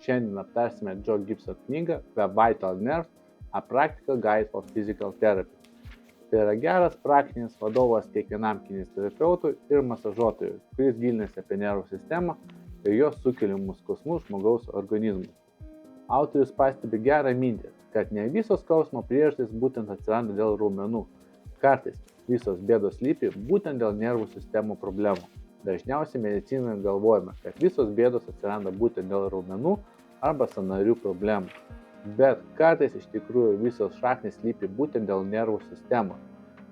Šiandien aptarsime Joe Gibson knygą The Vital Nerves – A Practical Guide for Physical Therapy. Tai yra geras praktinis vadovas kiekvienam kineziterapeutui ir masažuotojui, kuris gilinasi apie nervų sistemą ir jos sukeliamus skausmus žmogaus organizmui. Autorius pastebi gerą mintį, kad ne visos skausmo priežastys būtent atsiranda dėl raumenų. Kartais visos bėdos slypi būtent dėl nervų sistemų problemų. Dažniausiai medicinoje galvojame, kad visos bėdos atsiranda būtent dėl raumenų arba sąnarių problemų. Bet kartais iš tikrųjų visos šaknys slypi būtent dėl nervų sistemos.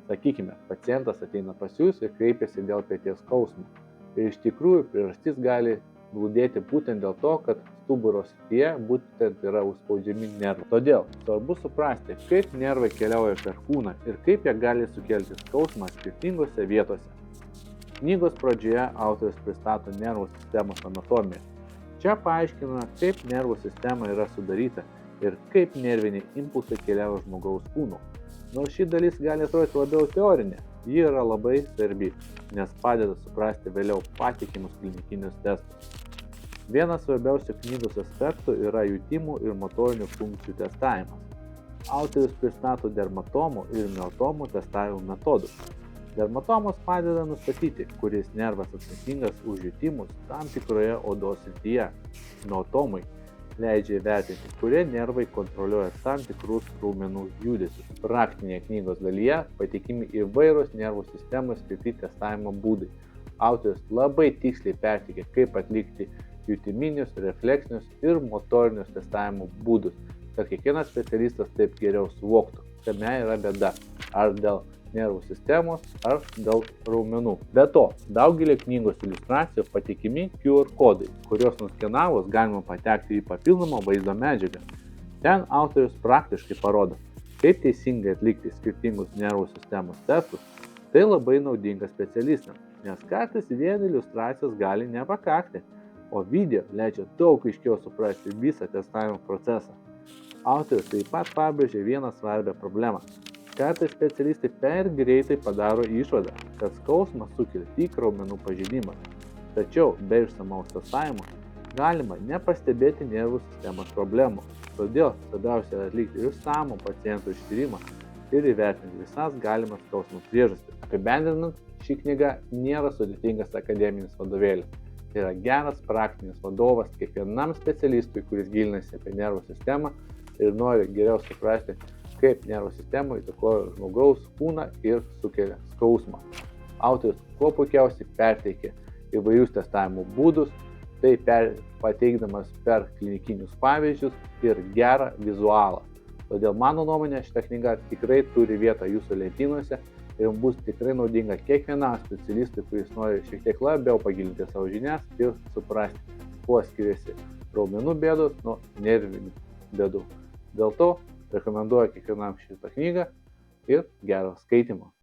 Sakykime, pacientas ateina pas jūs ir kreipiasi dėl peties skausmo. Ir iš tikrųjų priežastis gali glūdėti būtent dėl to, kad stuburo srityje būtent yra užspaudžiami nervai. Todėl svarbu suprasti, kaip nervai keliauja per kūną ir kaip jie gali sukelti skausmą skirtingose vietose. Knygos pradžioje autorius pristato nervų sistemos anatomiją. Čia paaiškinama, kaip nervų sistema yra sudaryta ir kaip nerviniai impulsai keliauja žmogaus kūnu. Nors ši dalis gali atrodyti labiau teorinė, ji yra labai svarbi, nes padeda suprasti vėliau patikimus klinikinius testus. Vienas svarbiausių knygos aspektų yra jutimų ir motorinių funkcijų testavimas. Autorius pristato dermatomų ir miotomų testavimo metodus. Dermatomos padeda nustatyti, kuris nervas atsakingas už jutimus tam tikroje odos srityje. Miotomai leidžia įvertinti, kurie nervai kontroliuoja tam tikrus raumenų judesius. Praktinėje knygos dalyje pateikimi įvairūs nervų sistemos skirti testavimo būdai. Autorius labai tiksliai perteikia, kaip atlikti jutiminius, refleksinius ir motorinius testavimo būdus, kad kiekvienas specialistas taip geriau suvoktų, kame yra bėda, ar dėl nervų sistemos, ar dėl raumenų. Be to, daugelį knygos iliustracijų patikimi QR kodai, kuriuos nuskenavus galima patekti į papildomą vaizdo medžiagą. Ten autorius praktiškai parodo, kaip teisingai atlikti skirtingus nervų sistemos testus. Tai labai naudinga specialistams, nes kartais vien iliustracijos gali nepakakti, o video leidžia daug aiškiau suprasti visą testavimo procesą. Autorius taip pat pabrėžia vieną svarbią problemą. Kartais specialistai per greitai padaro išvadą, kad skausmą sukelia tik raumenų pažeidimas. Tačiau be išsamaus testavimo galima nepastebėti nervų sistemos problemų. Todėl svarbiausia yra atlikti išsamų pacientų ištyrimą ir įvertinti visas galimas skausmo priežastis. Apibendrinant, ši knyga nėra sudėtingas akademinis vadovėlis. Tai yra geras praktinis vadovas kiekvienam specialistui, kuris gilinasi apie nervų sistemą ir nori geriau suprasti, kaip nervų sistema įtakoja žmogaus kūną ir sukelia skausmą. Autorius kuo puikiausiai perteikia įvairius testavimo būdus, tai pateikdamas per klinikinius pavyzdžius ir gerą vizualą. Todėl mano nuomonė šita knyga tikrai turi vietą jūsų lentynose ir bus tikrai naudinga kiekvienam specialistui, kuris nori šiek tiek labiau pagilinti savo žinias ir suprasti, kuo skiriasi raumenų bėdos nuo nervinių bėdų. Dėl to rekomenduoju kiekvienam šitą knygą ir gero skaitymo.